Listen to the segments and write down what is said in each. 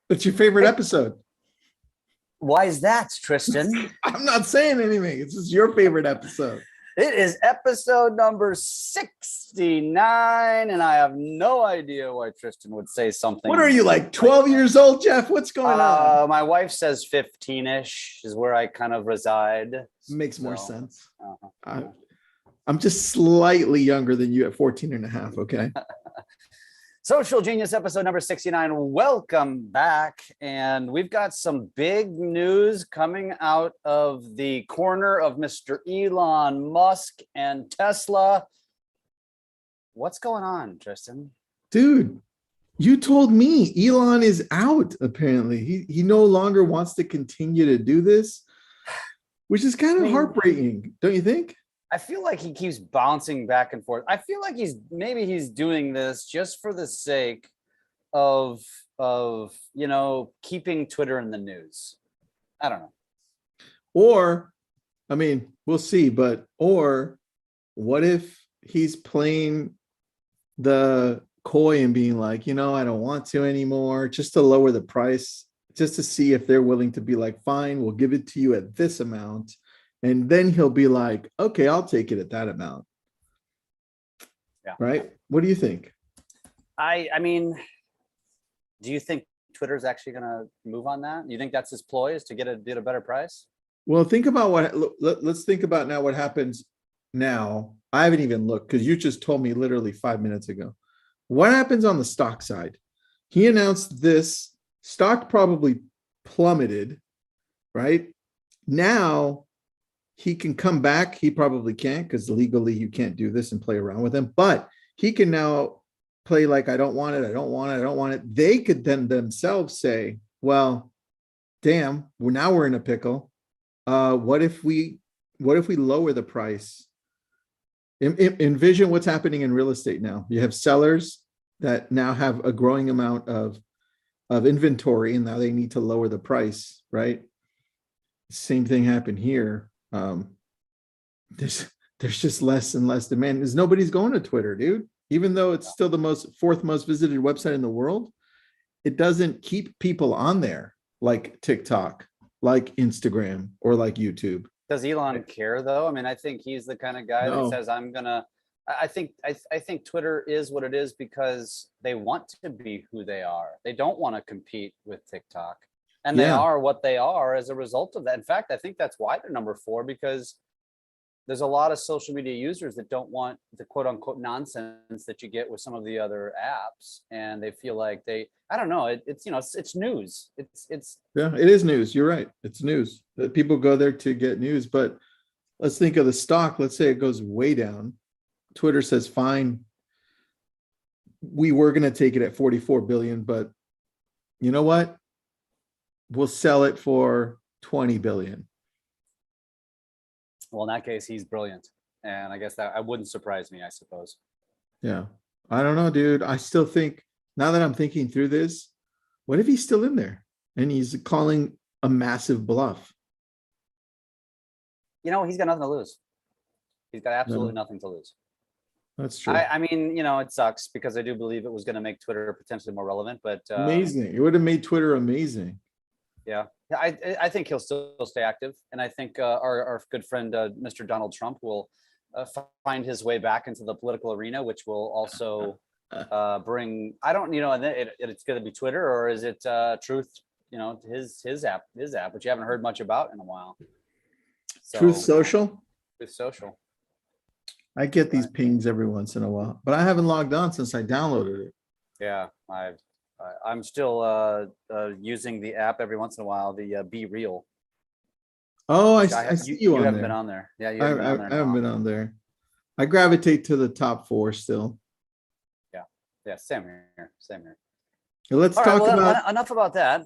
What's your favorite episode? Why is that, Tristan? I'm not saying anything. It's just your favorite episode. It is episode number 69, and I have no idea why Tristan would say something. What are you, like 12 years old, Jeff? What's going on? My wife says 15-ish is where I kind of reside. Makes more sense. I'm just slightly younger than you at 14 and a half, okay? Social Genius episode number 69. Welcome back. And we've got some big news coming out of the corner of Mr. Elon Musk and Tesla. What's going on, Tristan? Dude, you told me Elon is out, apparently. He no longer wants to continue to do this, which is kind of heartbreaking, don't you think? I feel like he keeps bouncing back and forth. I feel like he's doing this just for the sake of keeping Twitter in the news. I don't know. Or, I mean, we'll see, or what if he's playing the coy and being like, I don't want to anymore, just to lower the price, just to see if they're willing to be like, fine, we'll give it to you at this amount. And then he'll be like, okay, I'll take it at that amount. Yeah. Right? What do you think? I mean, do you think Twitter's actually going to move on that? Do you think that's his ploy, is to get a better price? Well, think about let's think about now what happens now. I haven't even looked because you just told me literally 5 minutes ago. What happens on the stock side? He announced this, stock probably plummeted, right? Now, he can come back. He probably can't because legally you can't do this and play around with him. But he can now play like, I don't want it. I don't want it. I don't want it. They could then themselves say, well, damn, now we're in a pickle. What if we lower the price? Envision what's happening in real estate now. You have sellers that now have a growing amount of inventory, and now they need to lower the price, right? Same thing happened here. There's just less and less demand because nobody's going to Twitter, dude. Even though it's still the fourth most visited website in the world, it doesn't keep people on there like TikTok, like Instagram, or like YouTube. Does Elon care though? I mean, I think he's the kind of guy that says, I think Twitter is what it is because they want to be who they are. They don't want to compete with TikTok. And they are what they are as a result of that. In fact, I think that's why they're number 4, because there's a lot of social media users that don't want the quote unquote nonsense that you get with some of the other apps. And they feel like I don't know, it's news. Yeah, it is news. You're right. It's news that people go there to get news. But let's think of the stock. Let's say it goes way down. Twitter says, fine, we were going to take it at 44 billion, but you know what? We'll sell it for 20 billion. Well, in that case, he's brilliant. And I guess that wouldn't surprise me, I suppose. Yeah. I don't know, dude. I still think, now that I'm thinking through this, what if he's still in there and he's calling a massive bluff? He's got nothing to lose. He's got absolutely nothing to lose. That's true. I mean, it sucks because I do believe it was going to make Twitter potentially more relevant, but amazing. It would have made Twitter amazing. Yeah, I think he'll still stay active, and I think our good friend Mr. Donald Trump will find his way back into the political arena, which will also bring. I don't, it's going to be Twitter, or is it Truth? His app, which you haven't heard much about in a while. So, Truth Social. Truth Social. I get these pings every once in a while, but I haven't logged on since I downloaded it. Yeah, I'm still using the app every once in a while, the Be Real. Oh, I see you on there. You haven't been on there. Yeah, you haven't been on there. I haven't been on there. I gravitate to the top 4 still. Yeah, same here. Let's talk about enough about that.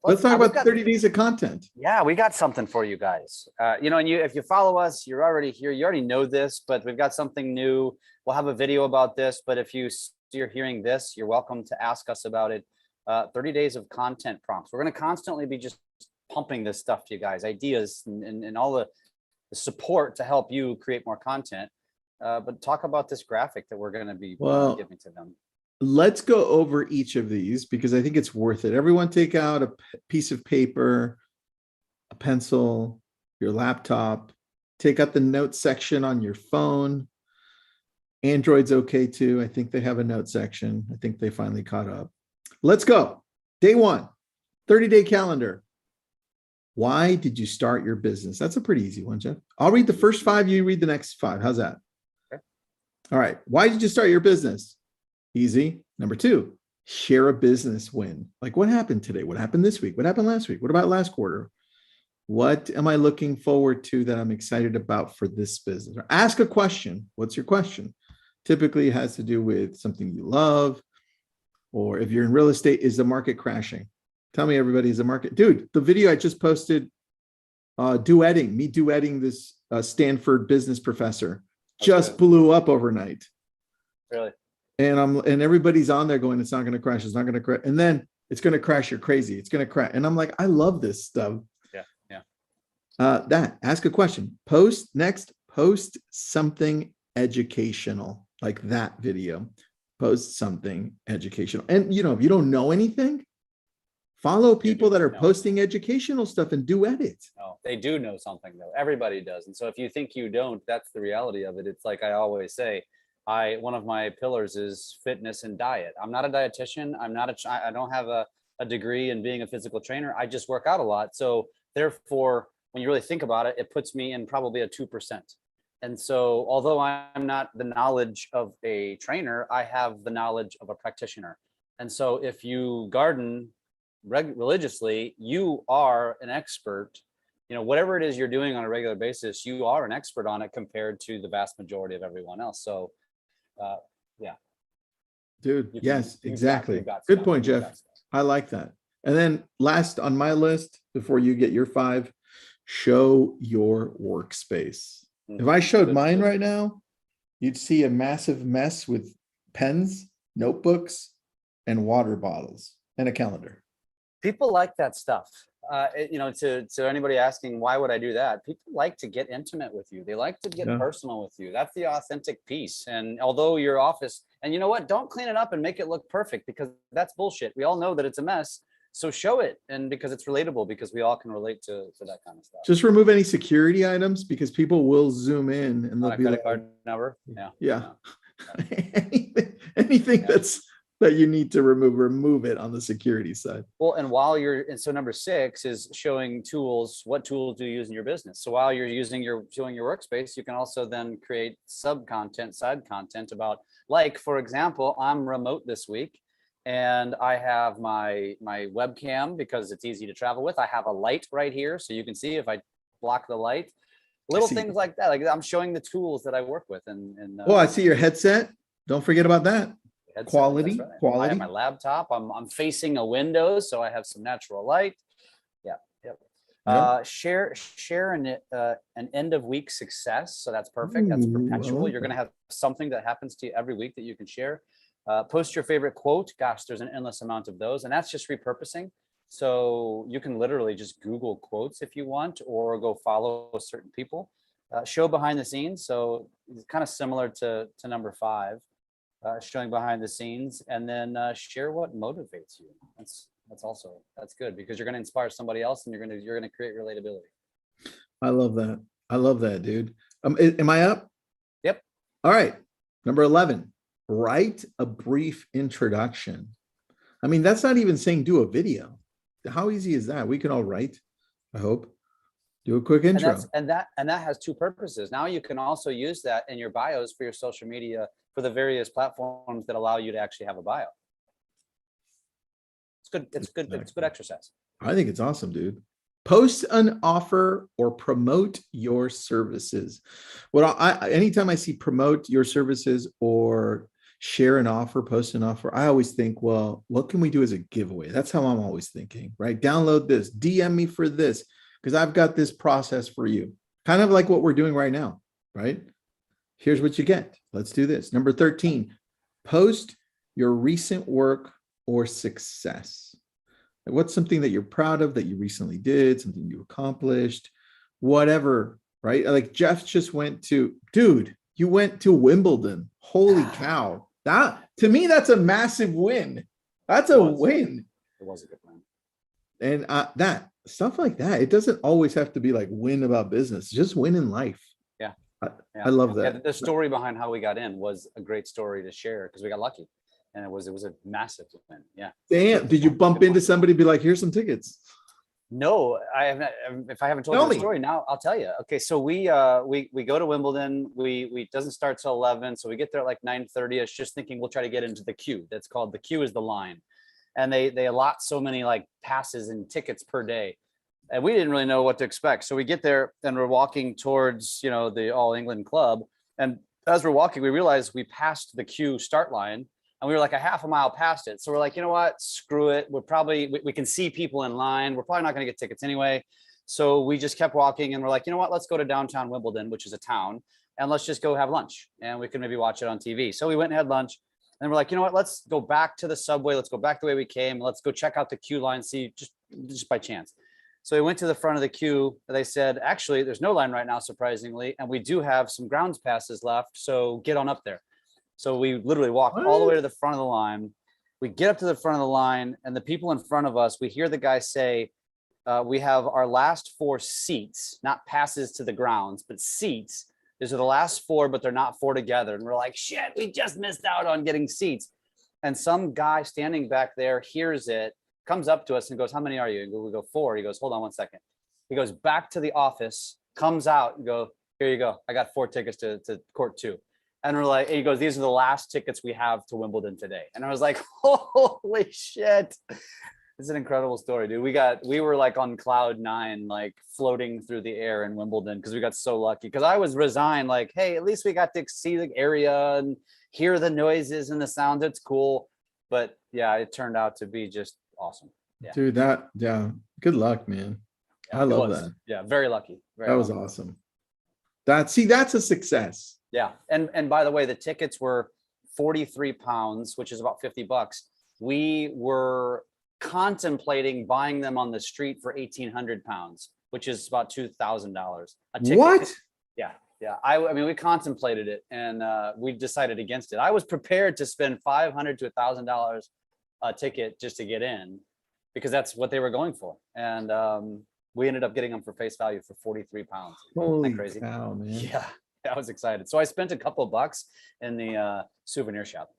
Let's talk about 30 days of content. Yeah, we got something for you guys. And if you follow us, you're already here. You already know this, but we've got something new. We'll have a video about this, but if you're hearing this, you're welcome to ask us about it. 30 days of content prompts. We're going to constantly be just pumping this stuff to you guys, ideas and all the support to help you create more content. But talk about this graphic that we're going to be giving to them. let's go over each of these because I think it's worth it. Everyone take out a piece of paper, a pencil, your laptop, take out the notes section on your phone. Android's okay too. I think they have a note section. I think they finally caught up. Let's go. Day one, 30-day calendar. Why did you start your business? That's a pretty easy one, Jeff. I'll read the first 5. You read the next 5. How's that? Okay. All right. Why did you start your business? Easy. Number 2, share a business win. Like what happened today? What happened this week? What happened last week? What about last quarter? What am I looking forward to that I'm excited about for this business? Or ask a question. What's your question? Typically it has to do with something you love, or if you're in real estate, is the market crashing? Tell me, everybody, is the market? Dude, the video I just posted, me duetting this Stanford business professor, just blew up overnight. Really? And everybody's on there going, it's not going to crash. It's not going to crash. And then it's going to crash. You're crazy. It's going to crash. And I'm like, I love this stuff. Yeah. Ask a question. Post something educational, like that video. Post something educational. And if you don't know anything, follow people that are posting educational stuff and duet it. No, they do know something though. Everybody does. And so if you think you don't, that's the reality of it. It's like I always say, one of my pillars is fitness and diet. I'm not a dietitian. I don't have a degree in being a physical trainer. I just work out a lot. So therefore, when you really think about it, it puts me in probably a 2%. And so although I'm not the knowledge of a trainer, I have the knowledge of a practitioner. And so if you garden religiously, you are an expert. Whatever it is you're doing on a regular basis, you are an expert on it compared to the vast majority of everyone else. So yeah, dude. Yes, exactly. Good point, Jeff. I like that. And then last on my list, before you get your 5, show your workspace. If I showed mine right now, you'd see a massive mess with pens, notebooks, and water bottles, and a calendar. People like that stuff. To anybody asking, why would I do that? People like to get intimate with you. They like to get personal with you. That's the authentic piece. And although your office, and you know what, don't clean it up and make it look perfect, because that's bullshit. We all know that it's a mess. So show it. And because it's relatable, because we all can relate to that kind of stuff. Just remove any security items, because people will zoom in and they'll be credit card number. Yeah. Anything that you need to remove it on the security side. Well, and so number 6 is showing tools. What tools do you use in your business? So while you're showing your workspace, you can also then create side content about, like, for example, I'm remote this week and I have my webcam because it's easy to travel with. I have a light right here, so you can see if I block the light. Little things like that. Like I'm showing the tools that I work with. I see your headset. Don't forget about that. Quality. I have my laptop. I'm facing a window, so I have some natural light. Share an end of week success. So that's perfect. That's perpetual. You're going to have something that happens to you every week that you can share. Post your favorite quote. Gosh, there's an endless amount of those, and that's just repurposing. So you can literally just Google quotes if you want, or go follow certain people. Show behind the scenes. So it's kind of similar to number 5. Showing behind the scenes, and then share what motivates you. That's good, because you're going to inspire somebody else, and you're going to create relatability. I love that, dude. Am I up? Yep. All right. Number 11, write a brief introduction. I mean, that's not even saying do a video. How easy is that? We can all write, I hope. Do a quick intro. And that has 2 purposes. Now you can also use that in your bios for your social media, for the various platforms that allow you to actually have a bio. It's good. It's good exercise. I think it's awesome, dude. Post an offer or promote your services. Anytime I see promote your services or share an offer, post an offer, I always think, well, what can we do as a giveaway? That's how I'm always thinking, right? Download this, DM me for this, because I've got this process for you. Kind of like what we're doing right now, right? Here's what you get. Let's do this. Number 13, post your recent work or success. What's something that you're proud of that you recently did, something you accomplished, whatever, right? Like Jeff just went to, dude, you went to Wimbledon. Holy cow. That to me, that's a massive win. That's a win. It was a good win. And that stuff like that, it doesn't always have to be like win about business, just win in life. Yeah. I love that. Yeah, the story behind how we got in was a great story to share because we got lucky. And it was a massive win. Yeah. Damn. Did you bump into somebody be like, here's some tickets? No, I haven't. If I haven't told you the story now, I'll tell you. Okay, so we go to Wimbledon. We doesn't start till 11, so we get there at like 9:30. It's just thinking we'll try to get into the queue. That's called the queue is the line, and they allot so many like passes and tickets per day, and we didn't really know what to expect. So we get there and we're walking towards the All England Club, and as we're walking, we realize we passed the queue start line. And we were like a half a mile past it. So we're like, you know what, screw it. We can see people in line. We're probably not going to get tickets anyway. So we just kept walking and we're like, you know what, let's go to downtown Wimbledon, which is a town, and let's just go have lunch and we can maybe watch it on TV. So we went and had lunch and we're like, you know what, let's go back to the subway. Let's go back the way we came. Let's go check out the queue line, see just by chance. So we went to the front of the queue. They said, actually, there's no line right now, surprisingly. And we do have some grounds passes left. So get on up there. So we literally walked all the way to the front of the line. We get up to the front of the line and the people in front of us, we hear the guy say, we have our last 4 seats, not passes to the grounds, but seats. These are the last 4, but they're not 4 together. And we're like, shit, we just missed out on getting seats. And some guy standing back there hears it, comes up to us and goes, how many are you? And we go 4. He goes, hold on one second. He goes back to the office, comes out and go, here you go. I got 4 tickets to court 2. And we're like, he goes, these are the last tickets we have to Wimbledon today. And I was like, holy shit. It's an incredible story, dude. We were like on cloud 9, like floating through the air in Wimbledon because we got so lucky. Because I was resigned, like, hey, at least we got to see the area and hear the noises and the sounds. It's cool. But yeah, it turned out to be just awesome. Yeah. Dude, good luck, man. Yeah, I love that. Yeah, very lucky. That was awesome. That's a success. Yeah. And by the way, the tickets were 43 pounds, which is about $50. We were contemplating buying them on the street for 1,800 pounds, which is about $2,000 a ticket. What? Yeah. Yeah. I mean, we contemplated it and we decided against it. I was prepared to spend $500 to $1,000 a ticket just to get in because that's what they were going for. And we ended up getting them for face value for 43 pounds. Holy crazy. cow, man. Yeah. I was excited. So I spent a couple of bucks in the souvenir shop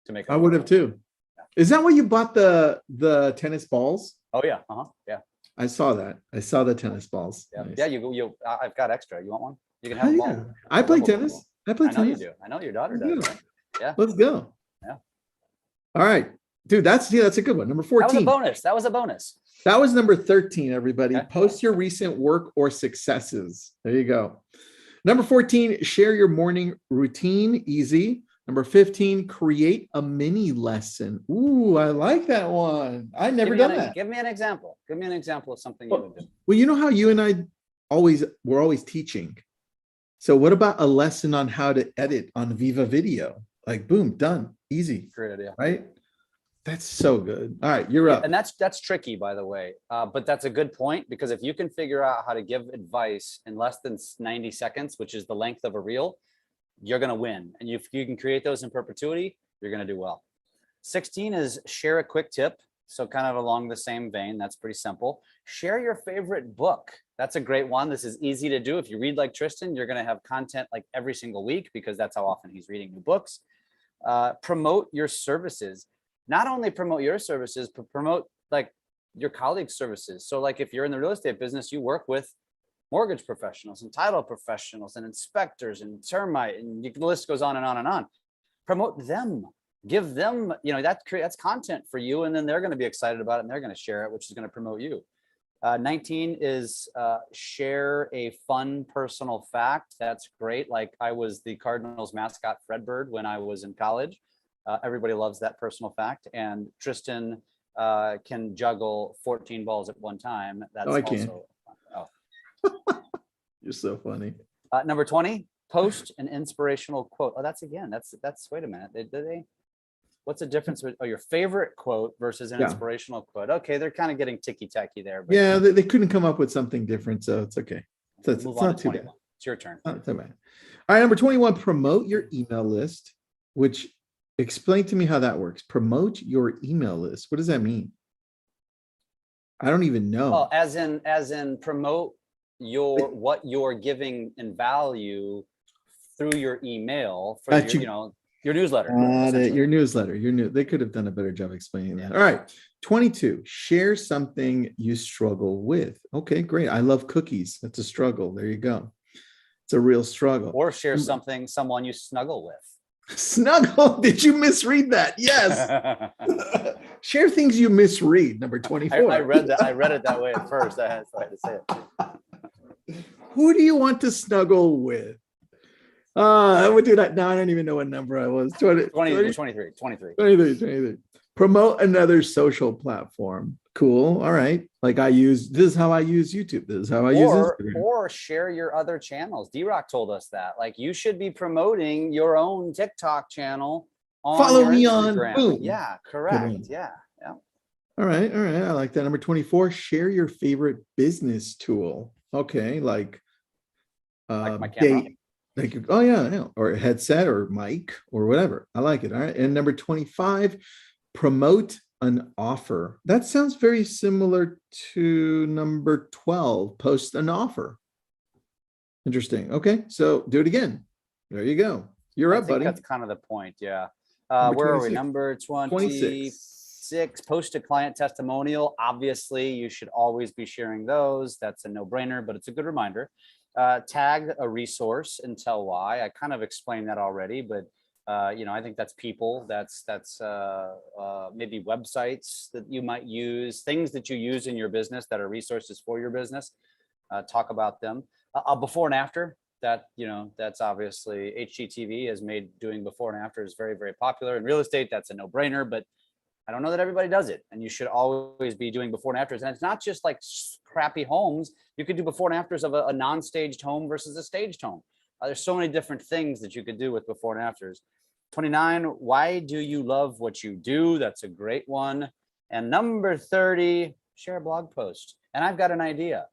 to make. I would have too. Yeah. Is that where you bought the tennis balls? Oh yeah. Yeah. I saw that. I saw the tennis balls. Yeah. Nice. Yeah. You. I've got extra. You want one? You can have one. Yeah. I play tennis. I play tennis. I know you do. I know your daughter does. Right? Yeah. Let's go. Yeah. All right, dude. That's a good one. Number 14. That was a bonus. That was number 13. Everybody, okay. Post your recent work or successes. There you go. Number 14, share your morning routine. Easy. Number 15, create a mini lesson. Ooh, I like that one. I never done that. Give me an example. Give me an example of something you would do. Well, you know how you and I we're always teaching. So what about a lesson on how to edit on Viva Video? Like, boom, done. Easy. Great idea. Right? That's so good. All right, you're up. And that's tricky, by the way. But that's a good point because if you can figure out how to give advice in less than 90 seconds, which is the length of a reel, you're going to win. And if you can create those in perpetuity, you're going to do well. 16 is share a quick tip. So kind of along the same vein, that's pretty simple. Share your favorite book. That's a great one. This is easy to do. If you read like Tristan, you're going to have content like every single week because that's how often he's reading new books. Promote your services. Not only promote your services, but promote like your colleagues' services. So like if you're in the real estate business, you work with mortgage professionals and title professionals and inspectors and termite, and the list goes on and on and on. Promote them. Give them, that's content for you, and then they're going to be excited about it and they're going to share it, which is going to promote you. 19 is share a fun personal fact. That's great. Like I was the Cardinals mascot Fredbird when I was in college. Everybody loves that personal fact. And Tristan can juggle 14 balls at one time. That's I can. Also fun. Oh. You're so funny. Number 20, post an inspirational quote. Oh, that's wait a minute. Did they? What's the difference with your favorite quote versus an inspirational quote? Okay, they're kind of getting ticky-tacky there. But yeah, they couldn't come up with something different, so it's okay. So it's not too bad. It's your turn. Not too bad. All right, number 21, promote your email list, which Explain to me how that works. Promote your email list. What does that mean? I don't even know. Well, as in promote what you're giving in value through your email for your newsletter. Your newsletter. They could have done a better job explaining that. All right. 22. Share something you struggle with. Okay, great. I love cookies. That's a struggle. There you go. It's a real struggle. Or share someone you snuggle with. Snuggle? Did you misread that? Yes. Share things you misread. Number 24. I read it that way at first. I had to say it. Who do you want to snuggle with? I would do that. Now I don't even know what number I was. 23. Promote another social platform. Cool. All right. Like this is how I use YouTube. This is how I use Instagram. Or share your other channels. D-Rock told us that. Like you should be promoting your own TikTok channel on Follow me Instagram. on. Boom. Yeah, correct. Yeah. All right. I like that. Number 24. Share your favorite business tool. Okay, like my camera. Or a headset or mic or whatever. I like it. All right. And number 25, promote an offer. That sounds very similar to number 12, post an offer. Interesting. Okay, so do it again. There you go. You're up, buddy. That's kind of the point. Yeah. Where are we? Number 26. Post a client testimonial. Obviously, you should always be sharing those. That's a no-brainer, but it's a good reminder. Tag a resource and tell why. I kind of explained that already, but I think that's people. That's maybe websites that you might use, things that you use in your business that are resources for your business. Talk about them. Before and after. That's obviously HGTV has made doing before and after is very, very popular. In real estate, that's a no-brainer, but I don't know that everybody does it. And you should always be doing before and afters. And it's not just like crappy homes. You could do before and afters of a non-staged home versus a staged home. There's so many different things that you could do with before and afters. 29, why do you love what you do? That's a great one. And number 30, share a blog post. And I've got an idea.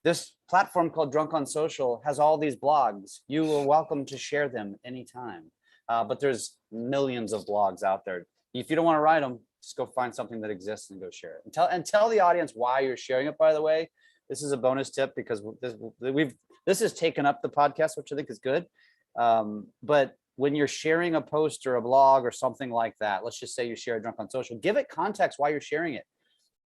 This platform called Drunk on Social has all these blogs. You are welcome to share them anytime. But there's millions of blogs out there. If you don't want to write them, just go find something that exists and go share it. And tell the audience why you're sharing it, by the way. This is a bonus tip because this has taken up the podcast, which I think is good. But when you're sharing a post or a blog or something like that, let's just say you share a Drunk on Social, give it context why you're sharing it.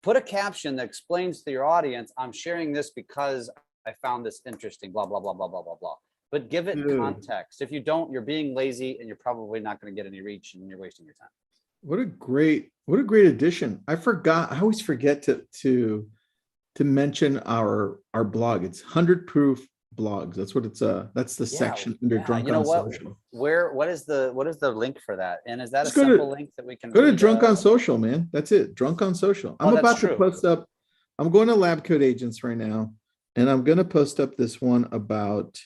Put a caption that explains to your audience, I'm sharing this because I found this interesting, blah, blah, blah, blah, blah, blah, blah. But give it context. If you don't, you're being lazy and you're probably not going to get any reach and you're wasting your time. What a great addition. I always forget to mention our blog. It's 100 Proof Blogs. That's what that's the section under Drunk on Social. What is the link for that? And is that a simple link that we can go to Drunk on Social, man? That's it. Drunk on Social. I'm about to post up. I'm going to Lab Code Agents right now, and I'm going to post up this one about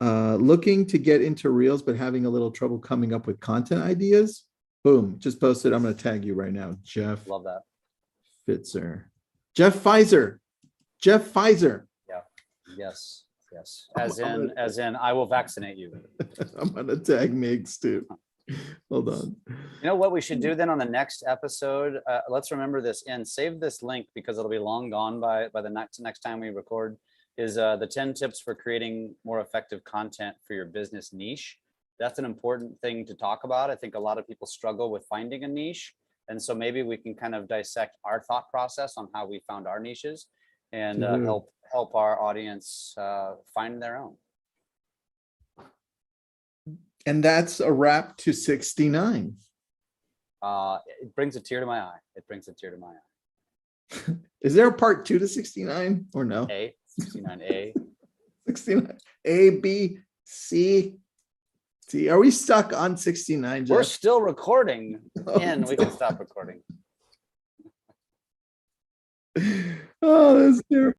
looking to get into Reels, but having a little trouble coming up with content ideas. Boom, just posted. I'm going to tag you right now, Jeff. Love that. Pfitzer. Jeff Pfitzer. Yeah. Yes. As in, I will vaccinate you. I'm going to tag Migs too. Hold on. You know what we should do then on the next episode? Let's remember this and save this link because it'll be long gone by the next time we record. Is the 10 tips for creating more effective content for your business niche. That's an important thing to talk about. I think a lot of people struggle with finding a niche. And so maybe we can kind of dissect our thought process on how we found our niches and help our audience find their own. And that's a wrap to 69. It brings a tear to my eye. Is there a part 2 to 69 or no? 69A. 69. A, B, C. Are we stuck on 69, Jeff? We're still recording, and we can stop recording. Oh, that's terrible.